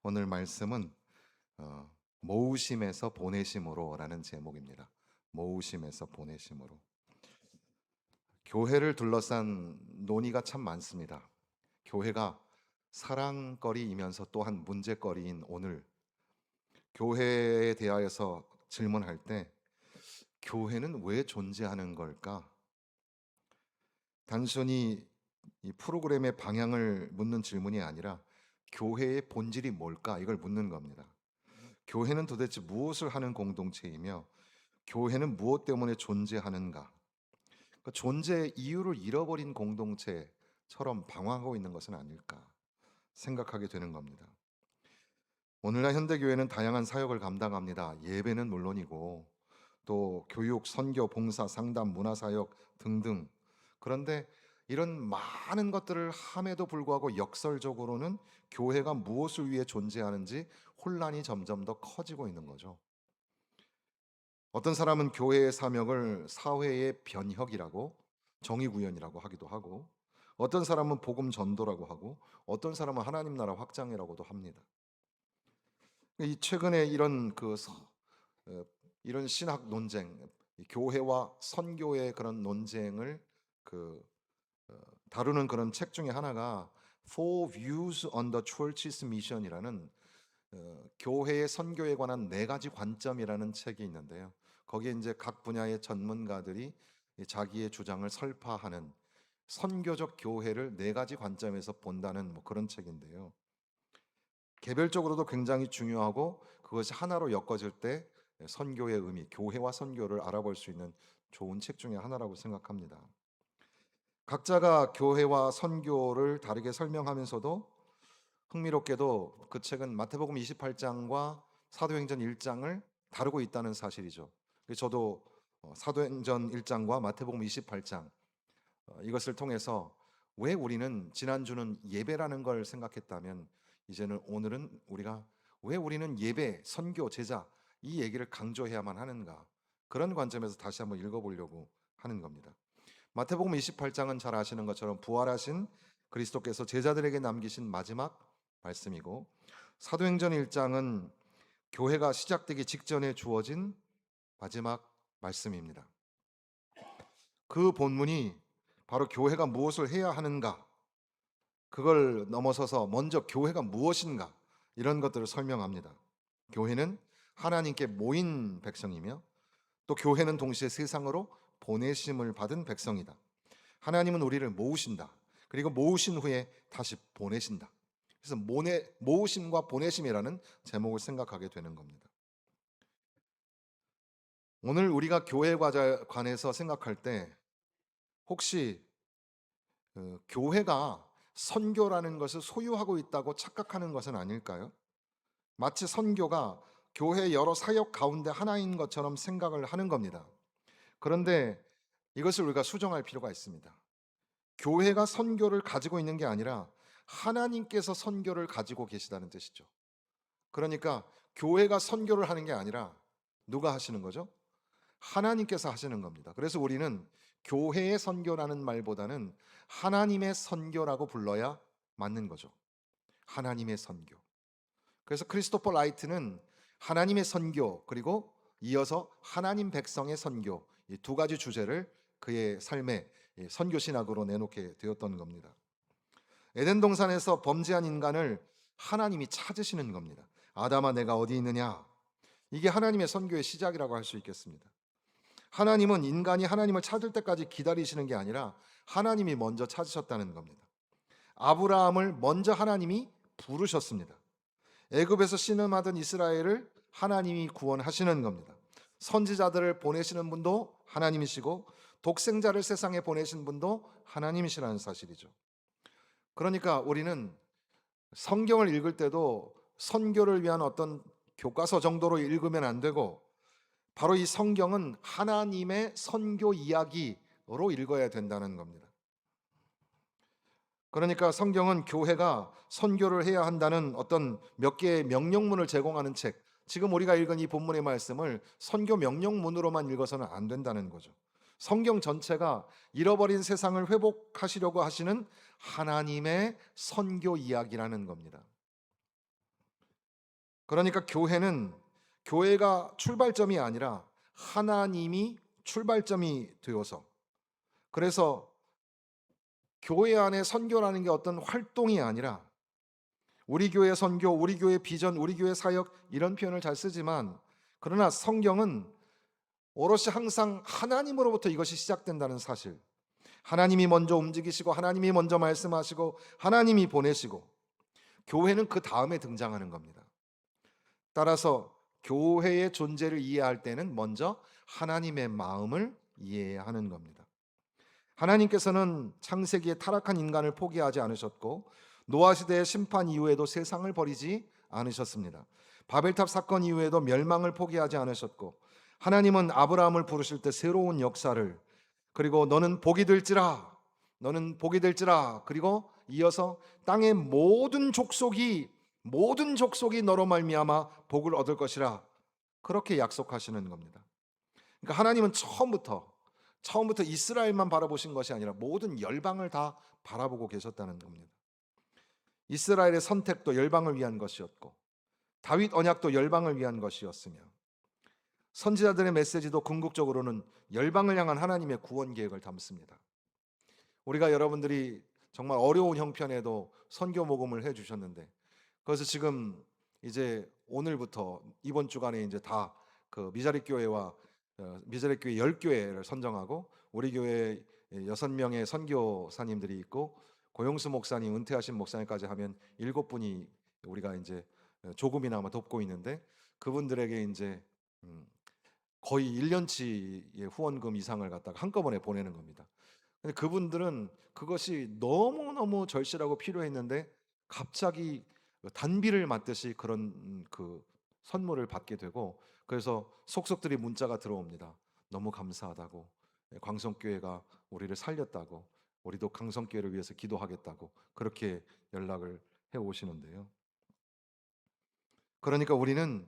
오늘 말씀은 모으심에서 보내심으로라는 제목입니다. 모으심에서 보내심으로. 교회를 둘러싼 논의가 참 많습니다. 교회가 사랑거리이면서 또한 문제거리인 오늘, 교회에 대하여서 질문할 때 교회는 왜 존재하는 걸까? 단순히 이 프로그램의 방향을 묻는 질문이 아니라 교회의 본질이 뭘까? 이걸 묻는 겁니다. 교회는 도대체 무엇을 하는 공동체이며 교회는 무엇 때문에 존재하는가? 그 존재의 이유를 잃어버린 공동체처럼 방황하고 있는 것은 아닐까 생각하게 되는 겁니다. 오늘날 현대교회는 다양한 사역을 감당합니다. 예배는 물론이고 또 교육, 선교, 봉사, 상담, 문화사역 등등. 그런데 이런 많은 것들을 함에도 불구하고 역설적으로는 교회가 무엇을 위해 존재하는지 혼란이 점점 더 커지고 있는 거죠. 어떤 사람은 교회의 사명을 사회의 변혁이라고, 정의구현이라고 하기도 하고, 어떤 사람은 복음 전도라고 하고, 어떤 사람은 하나님 나라 확장이라고도 합니다. 이 최근에 어, 이런 신학 논쟁, 이 교회와 선교의 그런 논쟁을 그 어, 다루는 그런 책 중에 하나가 Four Views on the Church's Mission이라는 교회의 선교에 관한 네 가지 관점이라는 책이 있는데요. 거기에 이제 각 분야의 전문가들이 자기의 주장을 설파하는 선교적 교회를 네 가지 관점에서 본다는 뭐 그런 책인데요. 개별적으로도 굉장히 중요하고 그것이 하나로 엮어질 때 선교의 의미, 교회와 선교를 알아볼 수 있는 좋은 책 중에 하나라고 생각합니다. 각자가 교회와 선교를 다르게 설명하면서도 흥미롭게도 그 책은 마태복음 28장과 사도행전 1장을 다루고 있다는 사실이죠. 저도 사도행전 1장과 마태복음 28장 이것을 통해서 왜 우리는 지난주는 예배라는 걸 생각했다면 이제는 오늘은 우리가 왜 우리는 예배, 선교, 제자 이 얘기를 강조해야만 하는가 그런 관점에서 다시 한번 읽어보려고 하는 겁니다. 마태복음 28장은 잘 아시는 것처럼 부활하신 그리스도께서 제자들에게 남기신 마지막 말씀이고 사도행전 1장은 교회가 시작되기 직전에 주어진 마지막 말씀입니다. 그 본문이 바로 교회가 무엇을 해야 하는가, 그걸 넘어서서 먼저 교회가 무엇인가 이런 것들을 설명합니다. 교회는 하나님께 모인 백성이며 또 교회는 동시에 세상으로 보내심을 받은 백성이다. 하나님은 우리를 모으신다. 그리고 모으신 후에 다시 보내신다. 그래서 모으심과 보내심이라는 제목을 생각하게 되는 겁니다. 오늘 우리가 교회에 관해서 생각할 때 혹시 교회가 선교라는 것을 소유하고 있다고 착각하는 것은 아닐까요? 마치 선교가 교회 여러 사역 가운데 하나인 것처럼 생각을 하는 겁니다. 그런데 이것을 우리가 수정할 필요가 있습니다. 교회가 선교를 가지고 있는 게 아니라 하나님께서 선교를 가지고 계시다는 뜻이죠. 그러니까 교회가 선교를 하는 게 아니라 누가 하시는 거죠? 하나님께서 하시는 겁니다. 그래서 우리는 교회의 선교라는 말보다는 하나님의 선교라고 불러야 맞는 거죠. 하나님의 선교. 그래서 크리스토퍼 라이트는 하나님의 선교 그리고 이어서 하나님 백성의 선교 이 두 가지 주제를 그의 삶의 선교 신학으로 내놓게 되었던 겁니다. 에덴 동산에서 범죄한 인간을 하나님이 찾으시는 겁니다. 아담아 내가 어디 있느냐? 이게 하나님의 선교의 시작이라고 할 수 있겠습니다. 하나님은 인간이 하나님을 찾을 때까지 기다리시는 게 아니라 하나님이 먼저 찾으셨다는 겁니다. 아브라함을 먼저 하나님이 부르셨습니다. 애굽에서 신음하던 이스라엘을 하나님이 구원하시는 겁니다. 선지자들을 보내시는 분도 하나님이시고 독생자를 세상에 보내신 분도 하나님이시라는 사실이죠. 그러니까 우리는 성경을 읽을 때도 선교를 위한 어떤 교과서 정도로 읽으면 안 되고 바로 이 성경은 하나님의 선교 이야기로 읽어야 된다는 겁니다. 그러니까 성경은 교회가 선교를 해야 한다는 어떤 몇 개의 명령문을 제공하는 책, 지금 우리가 읽은 이 본문의 말씀을 선교 명령문으로만 읽어서는 안 된다는 거죠. 성경 전체가 잃어버린 세상을 회복하시려고 하시는 하나님의 선교 이야기라는 겁니다. 그러니까 교회가 출발점이 아니라 하나님이 출발점이 되어서, 그래서 교회 안에 선교라는 게 어떤 활동이 아니라 우리 교회 선교, 우리 교회 비전, 우리 교회 사역 이런 표현을 잘 쓰지만, 그러나 성경은 오롯이 항상 하나님으로부터 이것이 시작된다는 사실, 하나님이 먼저 움직이시고 하나님이 먼저 말씀하시고 하나님이 보내시고 교회는 그 다음에 등장하는 겁니다. 따라서 교회의 존재를 이해할 때는 먼저 하나님의 마음을 이해해야 하는 겁니다. 하나님께서는 창세기에 타락한 인간을 포기하지 않으셨고 노아 시대의 심판 이후에도 세상을 버리지 않으셨습니다. 바벨탑 사건 이후에도 멸망을 포기하지 않으셨고, 하나님은 아브라함을 부르실 때 새로운 역사를, 그리고 너는 복이 될지라, 너는 복이 될지라, 그리고 이어서 땅의 모든 족속이 너로 말미암아 복을 얻을 것이라, 그렇게 약속하시는 겁니다. 그러니까 하나님은 처음부터 이스라엘만 바라보신 것이 아니라 모든 열방을 다 바라보고 계셨다는 겁니다. 이스라엘의 선택도 열방을 위한 것이었고 다윗 언약도 열방을 위한 것이었으며, 선지자들의 메시지도 궁극적으로는 열방을 향한 하나님의 구원 계획을 담습니다. 우리가 여러분들이 정말 어려운 형편에도 선교 모금을 해 주셨는데, 그래서 지금 이제 오늘부터 이번 주간에 이제 다 그 미자립 교회와 미자립 교회 10교회를 선정하고 우리 교회 6명의 선교사님들이 있고 고용수 목사님, 은퇴하신 목사님까지 하면 7분이 우리가 이제 조금이나마 돕고 있는데, 그분들에게 이제 거의 1년치의 후원금 이상을 갖다가 한꺼번에 보내는 겁니다. 근데 그분들은 그것이 너무너무 절실하고 필요했는데 갑자기 단비를 맞듯이 그런 그 선물을 받게 되고, 그래서 속속들이 문자가 들어옵니다. 너무 감사하다고, 광성교회가 우리를 살렸다고, 우리도 강성교회를 위해서 기도하겠다고 그렇게 연락을 해 오시는데요. 그러니까 우리는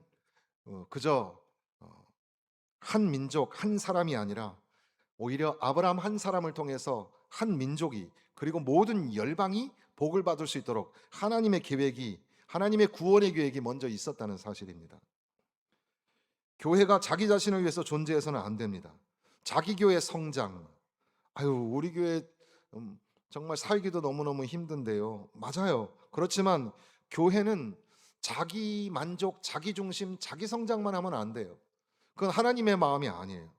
그저 한 민족, 한 사람이 아니라 오히려 아브라함 한 사람을 통해서 한 민족이, 그리고 모든 열방이 복을 받을 수 있도록 하나님의 계획이, 하나님의 구원의 계획이 먼저 있었다는 사실입니다. 교회가 자기 자신을 위해서 존재해서는 안 됩니다. 자기 교회 성장, 아유 우리 교회 정말 살기도 너무너무 힘든데요. 맞아요. 그렇지만 교회는 자기 만족, 자기 중심, 자기 성장만 하면 안 돼요. 그건 하나님의 마음이 아니에요.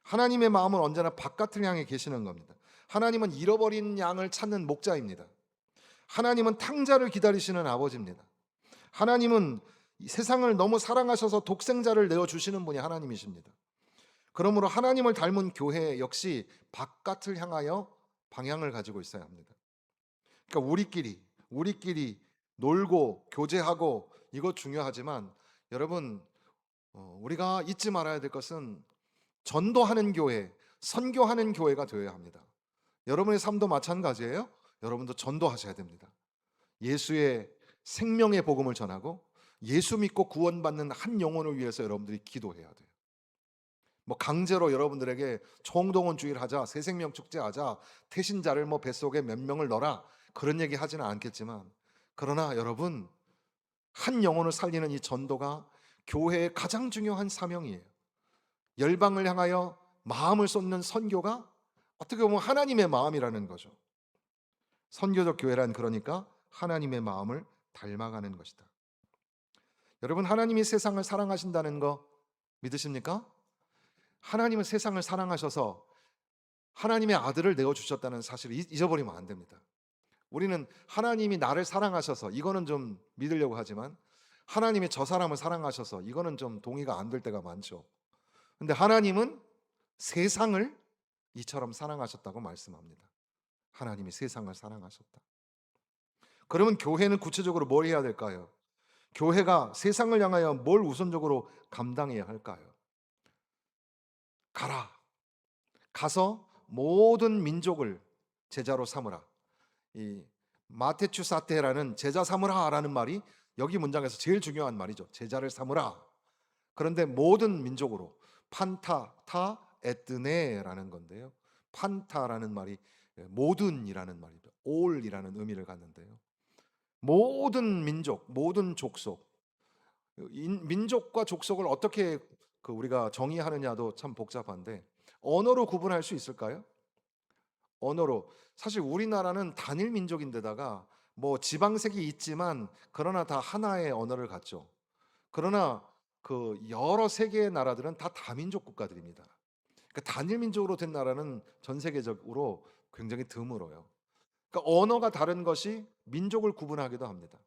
하나님의 마음은 언제나 바깥을 향해 계시는 겁니다. 하나님은 잃어버린 양을 찾는 목자입니다. 하나님은 탕자를 기다리시는 아버지입니다. 하나님은 이 세상을 너무 사랑하셔서 독생자를 내어주시는 분이 하나님이십니다. 그러므로 하나님을 닮은 교회 역시 바깥을 향하여 방향을 가지고 있어야 합니다. 그러니까 우리끼리 놀고 교제하고 이거 중요하지만, 여러분 우리가 잊지 말아야 될 것은 전도하는 교회, 선교하는 교회가 되어야 합니다. 여러분의 삶도 마찬가지예요. 여러분도 전도하셔야 됩니다. 예수의 생명의 복음을 전하고 예수 믿고 구원받는 한 영혼을 위해서 여러분들이 기도해야 돼요. 뭐 강제로 여러분들에게 총동원 주일 하자, 새생명 축제 하자, 태신자를 뭐 뱃속에 몇 명을 넣어라, 그런 얘기 하지는 않겠지만, 그러나 여러분 한 영혼을 살리는 이 전도가 교회의 가장 중요한 사명이에요. 열방을 향하여 마음을 쏟는 선교가 어떻게 보면 하나님의 마음이라는 거죠. 선교적 교회란 그러니까 하나님의 마음을 닮아가는 것이다. 여러분 하나님이 세상을 사랑하신다는 거 믿으십니까? 하나님은 세상을 사랑하셔서 하나님의 아들을 내어주셨다는 사실을 잊어버리면 안 됩니다. 우리는 하나님이 나를 사랑하셔서 이거는 좀 믿으려고 하지만, 하나님이 저 사람을 사랑하셔서 이거는 좀 동의가 안 될 때가 많죠. 근데 하나님은 세상을 이처럼 사랑하셨다고 말씀합니다. 하나님이 세상을 사랑하셨다. 그러면 교회는 구체적으로 뭘 해야 될까요? 교회가 세상을 향하여 뭘 우선적으로 감당해야 할까요? 가서 모든 민족을 제자로 삼으라. 이 마테추 사테라는 제자 삼으라라는 말이 여기 문장에서 제일 중요한 말이죠. 제자를 삼으라. 그런데 모든 민족으로, 판타 에뜨네라는 건데요. 판타라는 말이 모든이라는 말이죠. all이라는 의미를 갖는데요. 모든 민족, 모든 족속, 민족과 족속을 어떻게 우리가 정의하느냐도 참 복잡한데 언어로 구분할 수 있을까요? 언어로. 사실 우리나라는 단일 민족인데다가 뭐 지방색이 있지만 그러나 다 하나의 언어를 갖죠. 그러나 여러 세계의 나라들은 다 다민족 국가들입니다. 그러니까 단일 민족으로 된 나라는 전 세계적으로 굉장히 드물어요. 그러니까 언어가 다른 것이 민족을 구분하기도 합니다.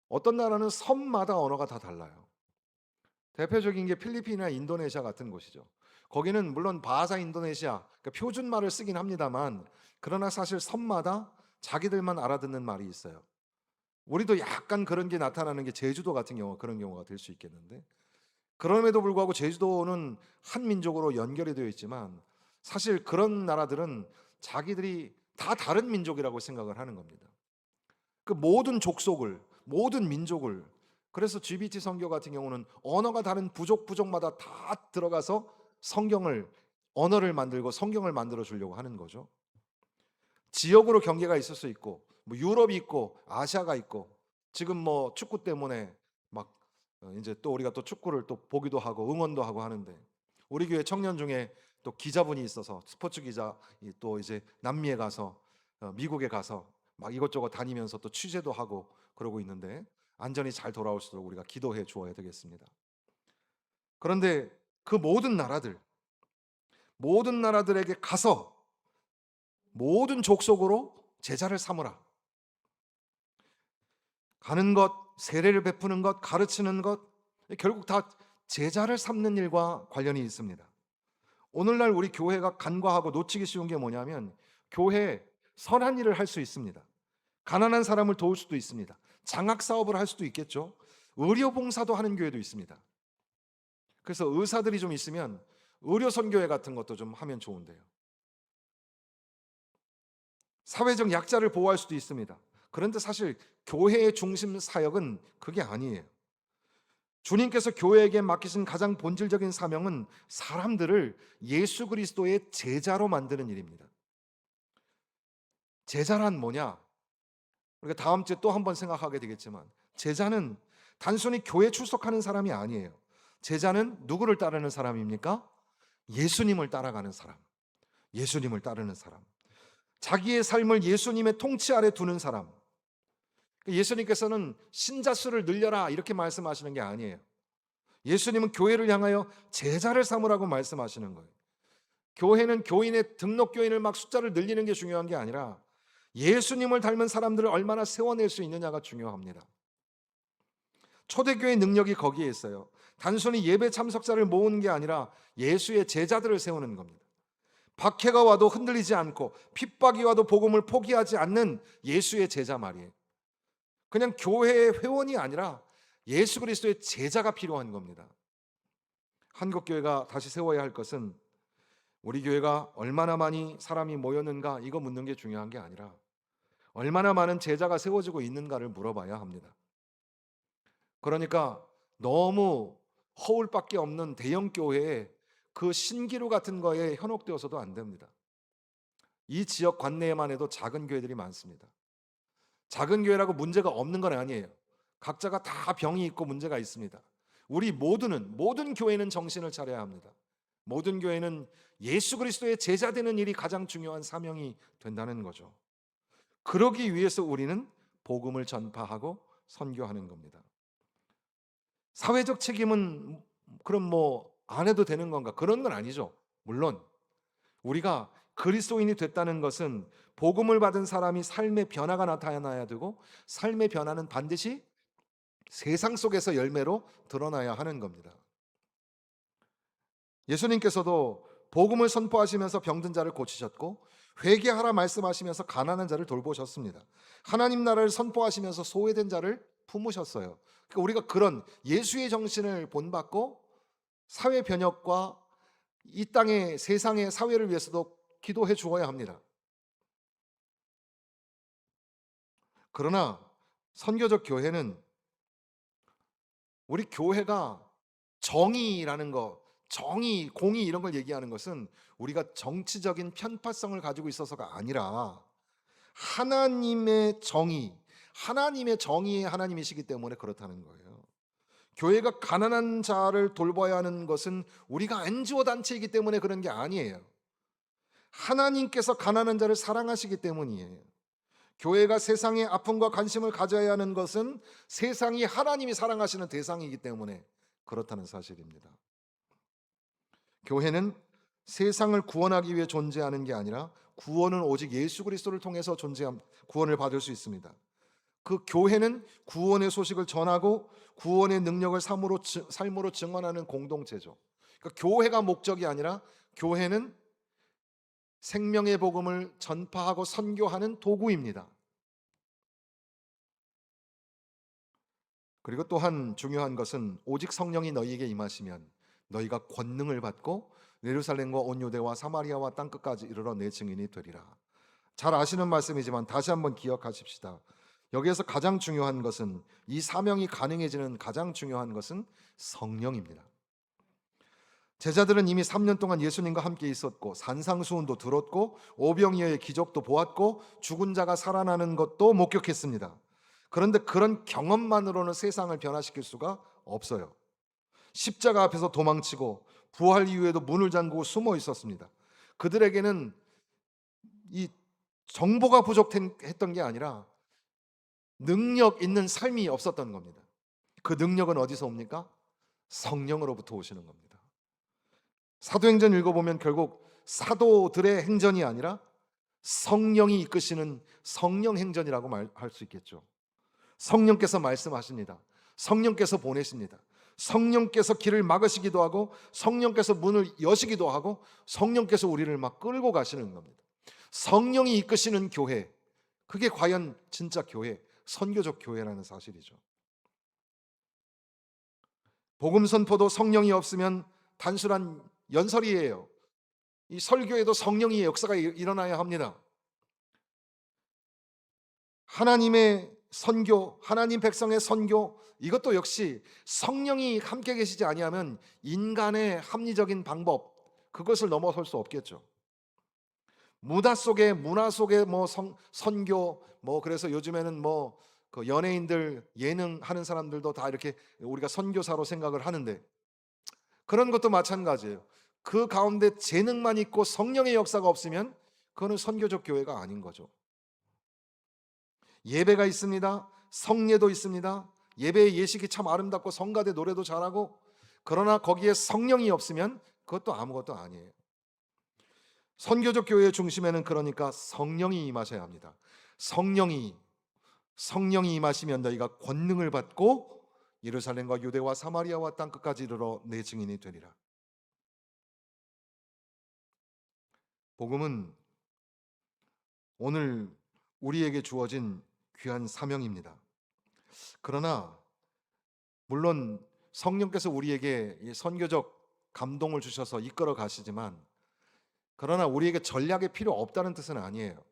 어떤 나라는 섬마다 언어가 다 달라요. 대표적인 게 필리핀이나 인도네시아 같은 곳이죠. 거기는 물론 바하사 인도네시아, 그러니까 표준말을 쓰긴 합니다만 그러나 사실 섬마다 자기들만 알아듣는 말이 있어요. 우리도 약간 그런 게 나타나는 게 제주도 같은 경우 그런 경우가 될 수 있겠는데 그럼에도 불구하고 제주도는 한 민족으로 연결이 되어 있지만 사실 그런 나라들은 자기들이 다 다른 민족이라고 생각을 하는 겁니다. 그 모든 족속을, 모든 민족을, 그래서 GBT 선교 같은 경우는 언어가 다른 부족마다 다 들어가서 성경을, 언어를 만들고 성경을 만들어 주려고 하는 거죠. 지역으로 경계가 있을 수 있고 뭐 유럽이 있고 아시아가 있고 지금 뭐 축구 때문에 막 이제 또 우리가 또 축구를 또 보기도 하고 응원도 하고 하는데 우리 교회 청년 중에 또 기자분이 있어서 스포츠 기자 또 이제 남미에 가서 미국에 가서 막 이것저것 다니면서 또 취재도 하고 그러고 있는데 안전히 잘 돌아올 수 있도록 우리가 기도해 주어야 되겠습니다. 그런데 그 모든 나라들에게 가서 모든 족속으로 제자를 삼으라. 가는 것, 세례를 베푸는 것, 가르치는 것, 결국 다 제자를 삼는 일과 관련이 있습니다. 오늘날 우리 교회가 간과하고 놓치기 쉬운 게 뭐냐면 교회에 선한 일을 할 수 있습니다. 가난한 사람을 도울 수도 있습니다. 장학 사업을 할 수도 있겠죠. 의료 봉사도 하는 교회도 있습니다. 그래서 의사들이 좀 있으면 의료 선교회 같은 것도 좀 하면 좋은데요. 사회적 약자를 보호할 수도 있습니다. 그런데 사실 교회의 중심 사역은 그게 아니에요. 주님께서 교회에게 맡기신 가장 본질적인 사명은 사람들을 예수 그리스도의 제자로 만드는 일입니다. 제자란 뭐냐? 우리가 다음 주에 또 한 번 생각하게 되겠지만 제자는 단순히 교회 출석하는 사람이 아니에요. 제자는 누구를 따르는 사람입니까? 예수님을 따라가는 사람. 예수님을 따르는 사람. 자기의 삶을 예수님의 통치 아래 두는 사람. 예수님께서는 신자 수를 늘려라 이렇게 말씀하시는 게 아니에요. 예수님은 교회를 향하여 제자를 삼으라고 말씀하시는 거예요. 교회는 교인의 등록 교인을 막 숫자를 늘리는 게 중요한 게 아니라 예수님을 닮은 사람들을 얼마나 세워낼 수 있느냐가 중요합니다. 초대교회의 능력이 거기에 있어요. 단순히 예배 참석자를 모으는 게 아니라 예수의 제자들을 세우는 겁니다. 박해가 와도 흔들리지 않고 핍박이 와도 복음을 포기하지 않는 예수의 제자 말이에요. 그냥 교회의 회원이 아니라 예수 그리스도의 제자가 필요한 겁니다. 한국교회가 다시 세워야 할 것은 우리 교회가 얼마나 많이 사람이 모였는가 이거 묻는 게 중요한 게 아니라 얼마나 많은 제자가 세워지고 있는가를 물어봐야 합니다. 그러니까 너무 허울밖에 없는 대형 교회에 그 신기루 같은 거에 현혹되어서도 안 됩니다. 이 지역 관내에만 해도 작은 교회들이 많습니다. 작은 교회라고 문제가 없는 건 아니에요. 각자가 다 병이 있고 문제가 있습니다. 우리 모든 교회는 정신을 차려야 합니다. 모든 교회는 예수 그리스도의 제자 되는 일이 가장 중요한 사명이 된다는 거죠. 그러기 위해서 우리는 복음을 전파하고 선교하는 겁니다. 사회적 책임은 그럼 뭐 안 해도 되는 건가? 그런 건 아니죠. 물론 우리가 그리스도인이 됐다는 것은 복음을 받은 사람이 삶의 변화가 나타나야 되고 삶의 변화는 반드시 세상 속에서 열매로 드러나야 하는 겁니다. 예수님께서도 복음을 선포하시면서 병든 자를 고치셨고 회개하라 말씀하시면서 가난한 자를 돌보셨습니다. 하나님 나라를 선포하시면서 소외된 자를 품으셨어요. 그러니까 우리가 그런 예수의 정신을 본받고 사회 변혁과 이 땅의 세상의 사회를 위해서도 기도해 주어야 합니다. 그러나 선교적 교회는 우리 교회가 정의라는 거, 정의, 공의 이런 걸 얘기하는 것은 우리가 정치적인 편파성을 가지고 있어서가 아니라 하나님의 정의, 하나님의 정의의 하나님이시기 때문에 그렇다는 거예요. 교회가 가난한 자를 돌봐야 하는 것은 우리가 NGO 단체이기 때문에 그런 게 아니에요. 하나님께서 가난한 자를 사랑하시기 때문이에요. 교회가 세상의 아픔과 관심을 가져야 하는 것은 세상이 하나님이 사랑하시는 대상이기 때문에 그렇다는 사실입니다. 교회는 세상을 구원하기 위해 존재하는 게 아니라 구원은 오직 예수 그리스도를 통해서 구원을 받을 수 있습니다. 그 교회는 구원의 소식을 전하고 구원의 능력을 삶으로 증언하는 공동체죠. 그러니까 교회가 목적이 아니라 교회는 생명의 복음을 전파하고 선교하는 도구입니다. 그리고 또한 중요한 것은 오직 성령이 너희에게 임하시면 너희가 권능을 받고 예루살렘과 온 유대와 사마리아와 땅 끝까지 이르러 내 증인이 되리라. 잘 아시는 말씀이지만 다시 한번 기억하십시다. 여기에서 가장 중요한 것은, 이 사명이 가능해지는 가장 중요한 것은 성령입니다. 제자들은 이미 3년 동안 예수님과 함께 있었고 산상수훈도 들었고 오병이어의 기적도 보았고 죽은 자가 살아나는 것도 목격했습니다. 그런데 그런 경험만으로는 세상을 변화시킬 수가 없어요. 십자가 앞에서 도망치고 부활 이후에도 문을 잠그고 숨어 있었습니다. 그들에게는 이 정보가 부족했던 게 아니라 능력 있는 삶이 없었던 겁니다. 그 능력은 어디서 옵니까? 성령으로부터 오시는 겁니다. 사도행전 읽어보면 결국 사도들의 행전이 아니라 성령이 이끄시는 성령 행전이라고 말할 수 있겠죠. 성령께서 말씀하십니다. 성령께서 보내십니다. 성령께서 길을 막으시기도 하고 성령께서 문을 여시기도 하고 성령께서 우리를 막 끌고 가시는 겁니다. 성령이 이끄시는 교회, 그게 과연 진짜 교회, 선교적 교회라는 사실이죠. 복음 선포도 성령이 없으면 단순한 연설이에요. 이 설교에도 성령의 역사가 일어나야 합니다. 하나님의 선교, 하나님 백성의 선교, 이것도 역시 성령이 함께 계시지 아니하면 인간의 합리적인 방법, 그것을 넘어설 수 없겠죠. 문화 속에 선교, 그래서 요즘에는 그 연예인들, 예능 하는 사람들도 다 이렇게 우리가 선교사로 생각을 하는데, 그런 것도 마찬가지예요. 그 가운데 재능만 있고 성령의 역사가 없으면 그거는 선교적 교회가 아닌 거죠. 예배가 있습니다. 성례도 있습니다. 예배의 예식이 참 아름답고 성가대 노래도 잘하고, 그러나 거기에 성령이 없으면 그것도 아무것도 아니에요. 선교적 교회의 중심에는 그러니까 성령이 임하셔야 합니다. 성령이 임하시면 너희가 권능을 받고 예루살렘과 유대와 사마리아와 땅 끝까지 이르러 내 증인이 되리라. 복음은 오늘 우리에게 주어진 귀한 사명입니다. 그러나 물론 성령께서 우리에게 선교적 감동을 주셔서 이끌어 가시지만, 그러나 우리에게 전략이 필요 없다는 뜻은 아니에요.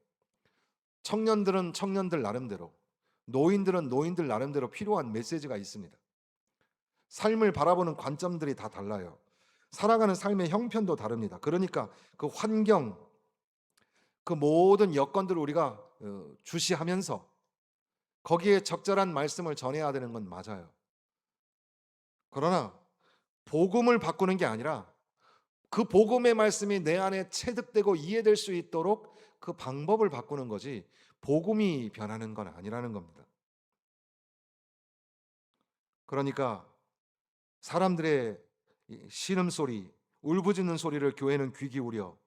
청년들은 청년들 나름대로, 노인들은 노인들 나름대로 필요한 메시지가 있습니다. 삶을 바라보는 관점들이 다 달라요. 살아가는 삶의 형편도 다릅니다. 그러니까 그 환경, 그 모든 여건들을 우리가 주시하면서 거기에 적절한 말씀을 전해야 되는 건 맞아요. 그러나 복음을 바꾸는 게 아니라 그 복음의 말씀이 내 안에 체득되고 이해될 수 있도록 그 방법을 바꾸는 거지, 복음이 변하는 건 아니라는 겁니다. 그러니까 사람들의 신음소리, 울부짖는 소리를 교회는 귀 기울여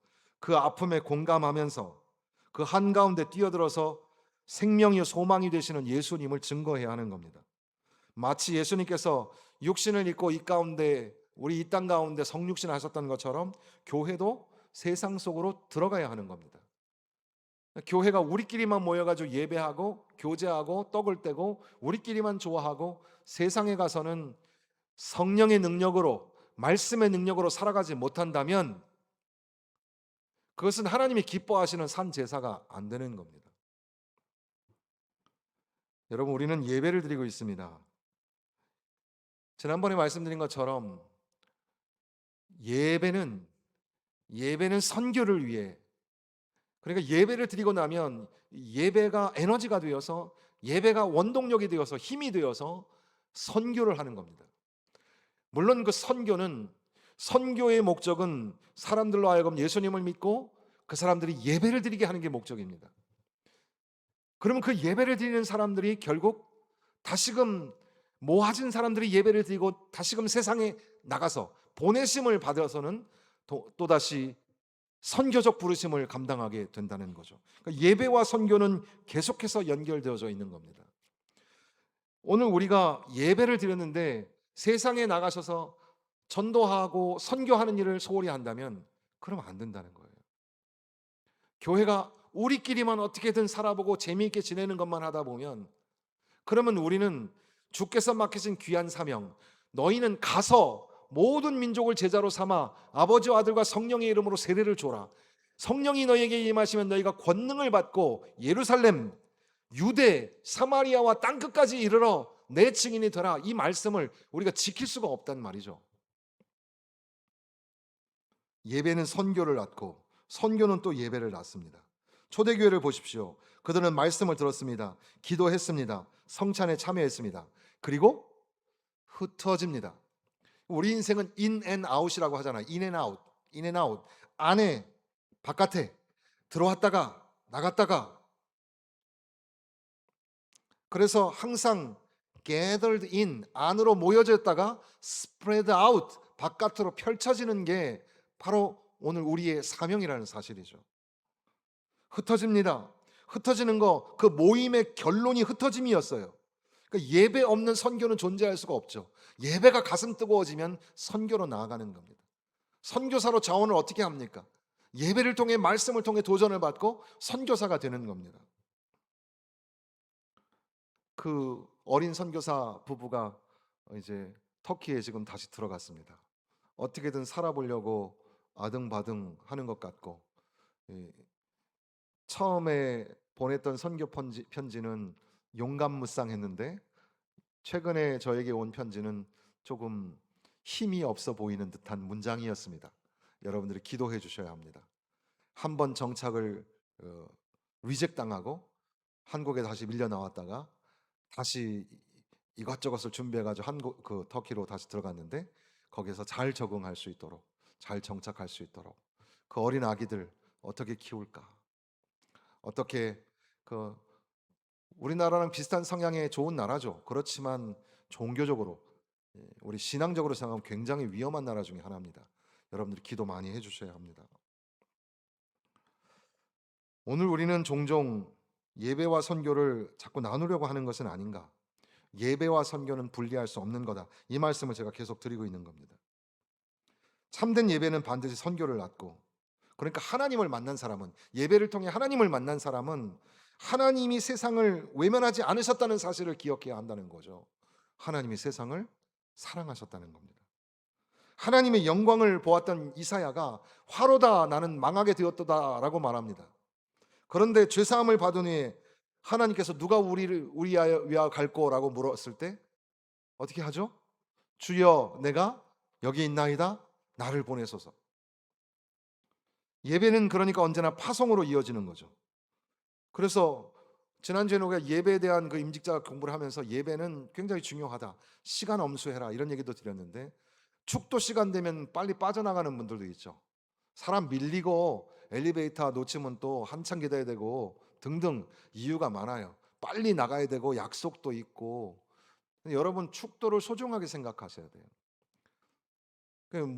그 아픔에 공감하면서 그 한가운데 뛰어들어서 생명이 소망이 되시는 예수님을 증거해야 하는 겁니다. 마치 예수님께서 육신을 입고 우리 이 땅 가운데 성육신 하셨던 것처럼 교회도 세상 속으로 들어가야 하는 겁니다. 교회가 우리끼리만 모여가지고 예배하고 교제하고 떡을 떼고 우리끼리만 좋아하고 세상에 가서는 성령의 능력으로, 말씀의 능력으로 살아가지 못한다면 그것은 하나님이 기뻐하시는 산 제사가 안 되는 겁니다. 여러분, 우리는 예배를 드리고 있습니다. 지난번에 말씀드린 것처럼 예배는 선교를 위해, 그러니까 예배를 드리고 나면 예배가 에너지가 되어서, 예배가 원동력이 되어서 힘이 되어서 선교를 하는 겁니다. 물론 그 선교의 목적은 사람들로 하여금 예수님을 믿고 그 사람들이 예배를 드리게 하는 게 목적입니다. 그러면 그 예배를 드리는 사람들이 결국 다시금 모아진 사람들이 예배를 드리고 다시금 세상에 나가서 보내심을 받아서는 또다시 선교적 부르심을 감당하게 된다는 거죠. 그러니까 예배와 선교는 계속해서 연결되어져 있는 겁니다. 오늘 우리가 예배를 드렸는데 세상에 나가셔서 전도하고 선교하는 일을 소홀히 한다면 그러면 안 된다는 거예요. 교회가 우리끼리만 어떻게든 살아보고 재미있게 지내는 것만 하다 보면 그러면 우리는 주께서 맡기신 귀한 사명, 너희는 가서 모든 민족을 제자로 삼아 아버지와 아들과 성령의 이름으로 세례를 줘라. 성령이 너희에게 임하시면 너희가 권능을 받고 예루살렘, 유대, 사마리아와 땅끝까지 이르러 내 증인이 되라. 이 말씀을 우리가 지킬 수가 없단 말이죠. 예배는 선교를 낳고 선교는 또 예배를 낳습니다. 초대교회를 보십시오. 그들은 말씀을 들었습니다. 기도했습니다. 성찬에 참여했습니다. 그리고 흩어집니다. 우리 인생은 인 앤 아웃이라고 하잖아요. 인 앤 아웃, 인 앤 아웃. 안에, 바깥에 들어왔다가 나갔다가. 그래서 항상 gathered in, 안으로 모여졌다가 spread out, 바깥으로 펼쳐지는 게 바로 오늘 우리의 사명이라는 사실이죠. 흩어집니다. 흩어지는 거, 그 모임의 결론이 흩어짐이었어요. 그러니까 예배 없는 선교는 존재할 수가 없죠. 예배가 가슴 뜨거워지면 선교로 나아가는 겁니다. 선교사로 자원을 어떻게 합니까? 예배를 통해 말씀을 통해 도전을 받고 선교사가 되는 겁니다. 그 어린 선교사 부부가 이제 터키에 지금 다시 들어갔습니다. 어떻게든 살아보려고 아등바등 하는 것 같고, 처음에 보냈던 선교 편지는 용감무쌍했는데 최근에 저에게 온 편지는 조금 힘이 없어 보이는 듯한 문장이었습니다. 여러분들이 기도해 주셔야 합니다. 한번 정착을 리젝 당하고 한국에 다시 밀려 나왔다가 다시 이것저것을 준비해가지고 터키로 다시 들어갔는데 거기서 잘 적응할 수 있도록, 잘 정착할 수 있도록 그 어린 아기들 어떻게 키울까? 어떻게 그 우리나라랑 비슷한 성향의 좋은 나라죠. 그렇지만 종교적으로, 우리 신앙적으로 생각하면 굉장히 위험한 나라 중에 하나입니다. 여러분들이 기도 많이 해주셔야 합니다. 오늘 우리는 종종 예배와 선교를 자꾸 나누려고 하는 것은 아닌가? 예배와 선교는 분리할 수 없는 거다. 이 말씀을 제가 계속 드리고 있는 겁니다. 참된 예배는 반드시 선교를 낳고, 그러니까 하나님을 만난 사람은, 예배를 통해 하나님을 만난 사람은 하나님이 세상을 외면하지 않으셨다는 사실을 기억해야 한다는 거죠. 하나님이 세상을 사랑하셨다는 겁니다. 하나님의 영광을 보았던 이사야가 화로다 나는 망하게 되었도다라고 말합니다. 그런데 죄사함을 받은 후에 하나님께서 누가 우리를 위하여 갈 거라고 물었을 때 어떻게 하죠? 주여 내가 여기 있나이다 나를 보내소서. 예배는 그러니까 언제나 파송으로 이어지는 거죠. 그래서 지난주에 우리가 예배에 대한 그 임직자 공부를 하면서 예배는 굉장히 중요하다. 시간 엄수해라 이런 얘기도 드렸는데 축도 시간 되면 빨리 빠져나가는 분들도 있죠. 사람 밀리고 엘리베이터 놓치면 또 한참 기다려야 되고 등등 이유가 많아요. 빨리 나가야 되고 약속도 있고. 여러분 축도를 소중하게 생각하셔야 돼요.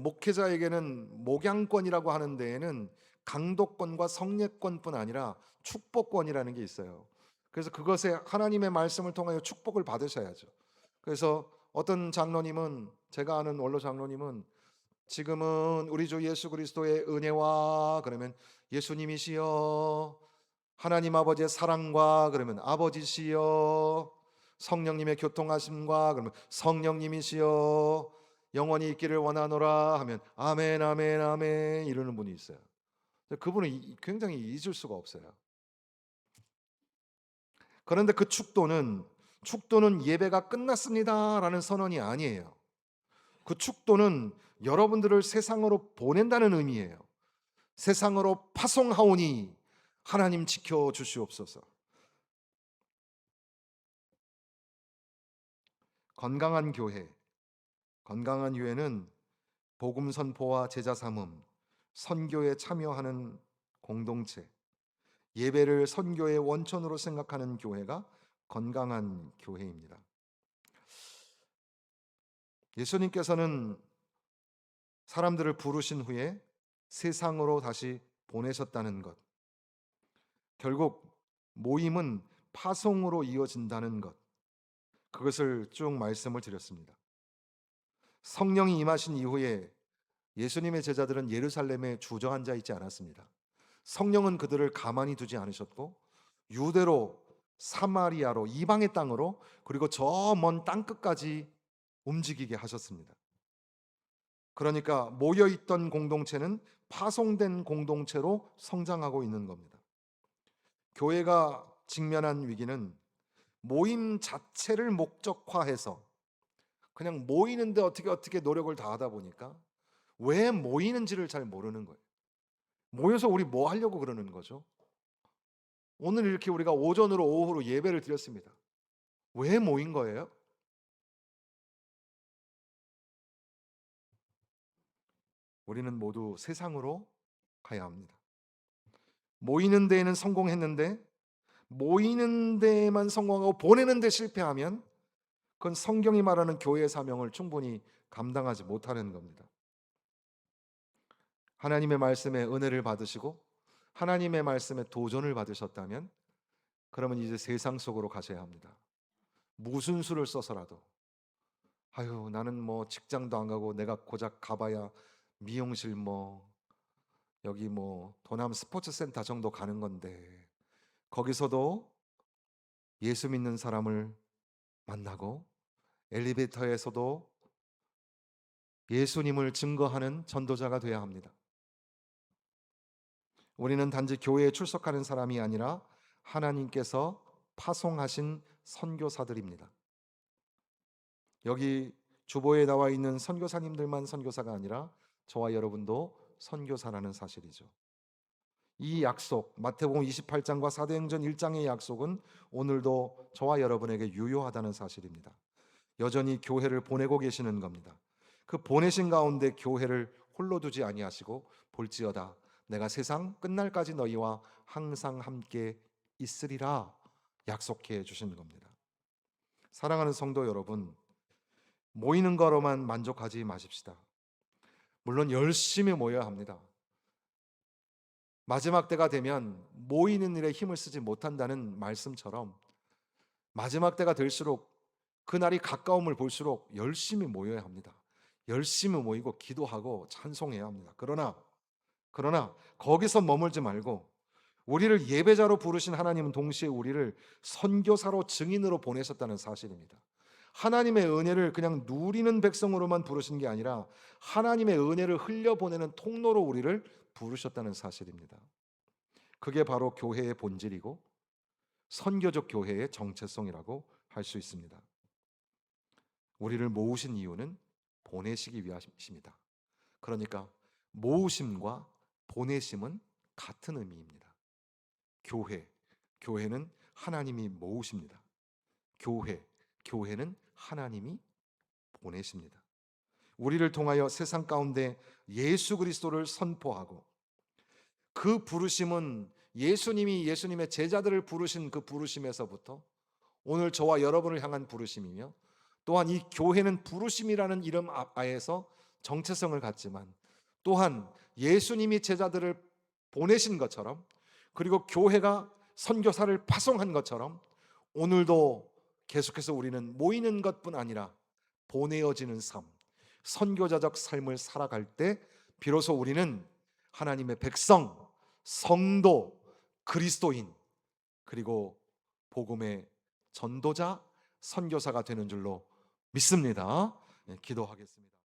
목회자에게는 목양권이라고 하는 데에는 강도권과 성례권뿐 아니라 축복권이라는 게 있어요. 그래서 그것에 하나님의 말씀을 통하여 축복을 받으셔야죠. 그래서 어떤 장로님은, 제가 아는 원로 장로님은 지금은 우리 주 예수 그리스도의 은혜와 그러면 예수님이시여, 하나님 아버지의 사랑과 그러면 아버지시여, 성령님의 교통하심과 그러면 성령님이시여, 영원히 있기를 원하노라 하면 아멘 아멘 아멘 이러는 분이 있어요. 그분은 굉장히 잊을 수가 없어요. 그런데 그 축도는 예배가 끝났습니다라는 선언이 아니에요. 그 축도는 여러분들을 세상으로 보낸다는 의미예요. 세상으로 파송하오니 하나님 지켜 주시옵소서. 건강한 교회, 건강한 교회는 복음 선포와 제자 삼음, 선교에 참여하는 공동체, 예배를 선교의 원천으로 생각하는 교회가 건강한 교회입니다. 예수님께서는 사람들을 부르신 후에 세상으로 다시 보내셨다는 것, 결국 모임은 파송으로 이어진다는 것, 그것을 쭉 말씀을 드렸습니다. 성령이 임하신 이후에 예수님의 제자들은 예루살렘에 주저앉아 있지 않았습니다. 성령은 그들을 가만히 두지 않으셨고 유대로, 사마리아로, 이방의 땅으로, 그리고 저 먼 땅끝까지 움직이게 하셨습니다. 그러니까 모여있던 공동체는 파송된 공동체로 성장하고 있는 겁니다. 교회가 직면한 위기는 모임 자체를 목적화해서 그냥 모이는데 어떻게 노력을 다하다 보니까 왜 모이는지를 잘 모르는 거예요. 모여서 우리 뭐 하려고 그러는 거죠? 오늘 이렇게 우리가 오전으로 오후로 예배를 드렸습니다. 왜 모인 거예요? 우리는 모두 세상으로 가야 합니다. 모이는 데에는 성공했는데 모이는 데에만 성공하고 보내는 데 실패하면 그건 성경이 말하는 교회의 사명을 충분히 감당하지 못하는 겁니다. 하나님의 말씀에 은혜를 받으시고 하나님의 말씀에 도전을 받으셨다면 그러면 이제 세상 속으로 가셔야 합니다. 무슨 수를 써서라도 아유 나는 뭐 직장도 안 가고 내가 고작 가봐야 미용실 뭐 여기 뭐 도남 스포츠 센터 정도 가는 건데 거기서도 예수 믿는 사람을 만나고 엘리베이터에서도 예수님을 증거하는 전도자가 되어야 합니다. 우리는 단지 교회에 출석하는 사람이 아니라 하나님께서 파송하신 선교사들입니다. 여기 주보에 나와 있는 선교사님들만 선교사가 아니라 저와 여러분도 선교사라는 사실이죠. 이 약속, 마태복음 28장과 사도행전 1장의 약속은 오늘도 저와 여러분에게 유효하다는 사실입니다. 여전히 교회를 보내고 계시는 겁니다. 그 보내신 가운데 교회를 홀로 두지 아니하시고 볼지어다 내가 세상 끝날까지 너희와 항상 함께 있으리라 약속해 주신 겁니다. 사랑하는 성도 여러분, 모이는 거로만 만족하지 마십시다. 물론 열심히 모여야 합니다. 마지막 때가 되면 모이는 일에 힘을 쓰지 못한다는 말씀처럼 마지막 때가 될수록 그날이 가까움을 볼수록 열심히 모여야 합니다. 열심히 모이고 기도하고 찬송해야 합니다. 그러나 거기서 머물지 말고 우리를 예배자로 부르신 하나님은 동시에 우리를 선교사로 증인으로 보내셨다는 사실입니다. 하나님의 은혜를 그냥 누리는 백성으로만 부르신 게 아니라 하나님의 은혜를 흘려보내는 통로로 우리를 부르셨다는 사실입니다. 그게 바로 교회의 본질이고 선교적 교회의 정체성이라고 할 수 있습니다. 우리를 모으신 이유는 보내시기 위하십니다. 그러니까 모으심과 보내심은 같은 의미입니다. 교회는 하나님이 모으십니다. 교회는 하나님이 보내십니다. 우리를 통하여 세상 가운데 예수 그리스도를 선포하고 그 부르심은 예수님이 예수님의 제자들을 부르신 그 부르심에서부터 오늘 저와 여러분을 향한 부르심이며 또한 이 교회는 부르심이라는 이름 아래에서 정체성을 갖지만 또한 예수님이 제자들을 보내신 것처럼 그리고 교회가 선교사를 파송한 것처럼 오늘도 계속해서 우리는 모이는 것뿐 아니라 보내어지는 삶, 선교자적 삶을 살아갈 때 비로소 우리는 하나님의 백성, 성도, 그리스도인 그리고 복음의 전도자, 선교사가 되는 줄로 믿습니다. 네, 기도하겠습니다.